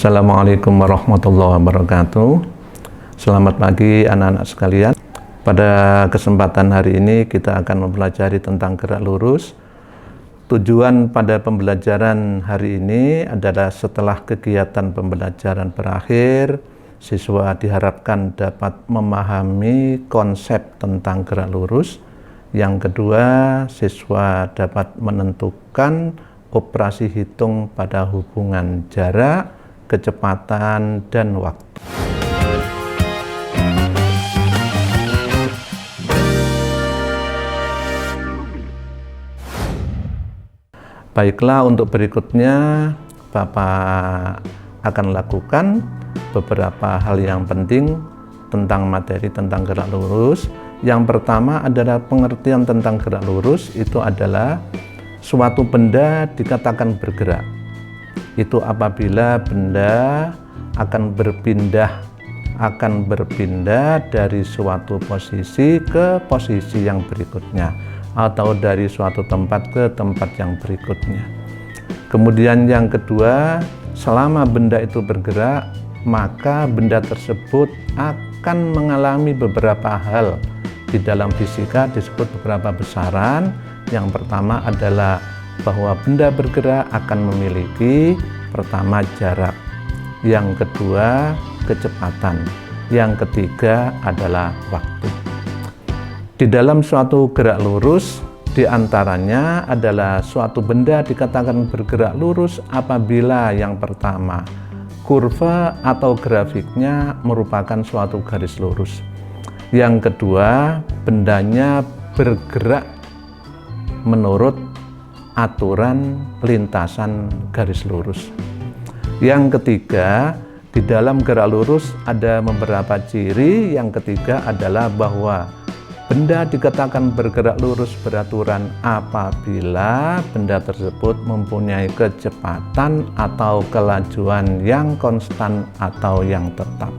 Assalamualaikum warahmatullahi wabarakatuh. Selamat pagi anak-anak sekalian. Pada kesempatan hari ini kita akan mempelajari tentang gerak lurus. Tujuan pada pembelajaran hari ini adalah setelah kegiatan pembelajaran berakhir, siswa diharapkan dapat memahami konsep tentang gerak lurus. Yang kedua, siswa dapat menentukan operasi hitung pada hubungan jarak, kecepatan, dan waktu. Baiklah, untuk berikutnya Bapak akan lakukan beberapa hal yang penting tentang materi tentang gerak lurus. Yang pertama adalah pengertian tentang gerak lurus, itu adalah suatu benda dikatakan bergerak. Itu apabila benda akan berpindah dari suatu posisi ke posisi yang berikutnya, atau dari suatu tempat ke tempat yang berikutnya. Kemudian yang kedua, selama benda itu bergerak, maka benda tersebut akan mengalami beberapa hal. Di dalam fisika disebut beberapa besaran. Yang pertama adalah bahwa benda bergerak akan memiliki pertama jarak, yang kedua kecepatan, yang ketiga adalah waktu. Di dalam suatu gerak lurus, diantaranya adalah suatu benda dikatakan bergerak lurus apabila yang pertama, kurva atau grafiknya merupakan suatu garis lurus. Yang kedua, bendanya bergerak menurut aturan lintasan garis lurus. Yang ketiga, di dalam gerak lurus ada beberapa ciri. Yang ketiga adalah bahwa benda dikatakan bergerak lurus beraturan apabila benda tersebut mempunyai kecepatan atau kelajuan yang konstan atau yang tetap.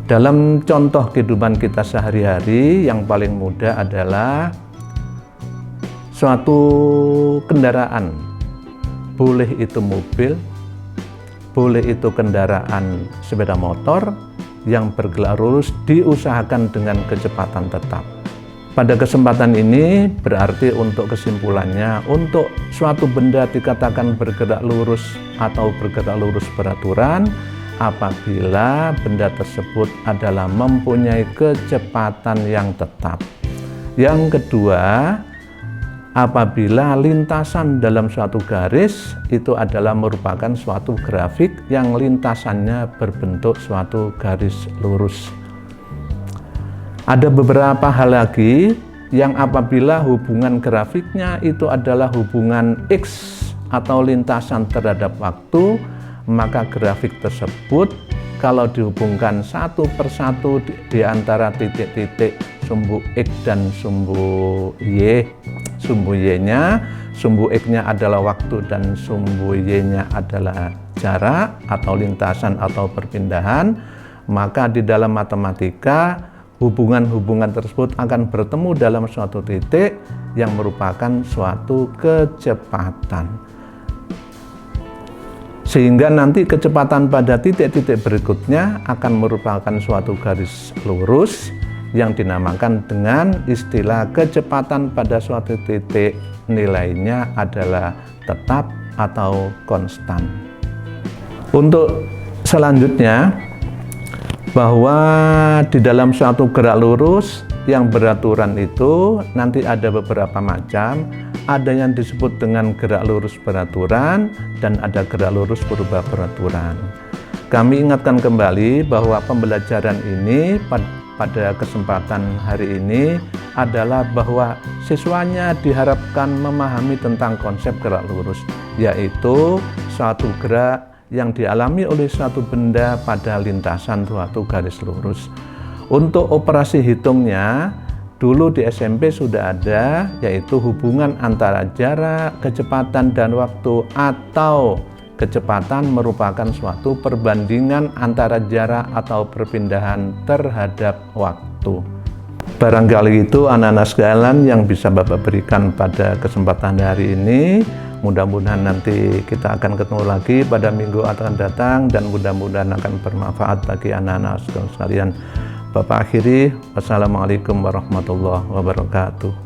Dalam contoh kehidupan kita sehari-hari, yang paling mudah adalah suatu kendaraan, boleh itu mobil, boleh itu kendaraan sepeda motor yang bergerak lurus, diusahakan dengan kecepatan tetap. Pada kesempatan ini berarti untuk kesimpulannya, untuk suatu benda dikatakan bergerak lurus atau bergerak lurus beraturan apabila benda tersebut adalah mempunyai kecepatan yang tetap. Yang kedua, apabila lintasan dalam suatu garis itu adalah merupakan suatu grafik yang lintasannya berbentuk suatu garis lurus. Ada beberapa hal lagi yang apabila hubungan grafiknya itu adalah hubungan X atau lintasan terhadap waktu, maka grafik tersebut kalau dihubungkan satu persatu di antara titik-titik sumbu X dan sumbu Y, sumbu Y-nya, sumbu X-nya adalah waktu dan sumbu Y-nya adalah jarak atau lintasan atau perpindahan, maka di dalam matematika hubungan-hubungan tersebut akan bertemu dalam suatu titik yang merupakan suatu kecepatan. Sehingga nanti kecepatan pada titik-titik berikutnya akan merupakan suatu garis lurus yang dinamakan dengan istilah kecepatan pada suatu titik, nilainya adalah tetap atau konstan. Untuk selanjutnya, bahwa di dalam suatu gerak lurus yang beraturan itu nanti ada beberapa macam. Ada yang disebut dengan gerak lurus beraturan dan ada gerak lurus berubah peraturan. Kami ingatkan kembali bahwa pembelajaran ini pada kesempatan hari ini adalah bahwa siswanya diharapkan memahami tentang konsep gerak lurus, yaitu suatu gerak yang dialami oleh suatu benda pada lintasan suatu garis lurus. Untuk operasi hitungnya, dulu di SMP sudah ada, yaitu hubungan antara jarak, kecepatan, dan waktu, atau kecepatan merupakan suatu perbandingan antara jarak atau perpindahan terhadap waktu. Barangkali itu anak-anak sekalian yang bisa Bapak berikan pada kesempatan hari ini. Mudah-mudahan nanti kita akan ketemu lagi pada minggu akan datang, dan mudah-mudahan akan bermanfaat bagi anak-anak sekalian. Bapak akhiri, wassalamualaikum warahmatullahi wabarakatuh.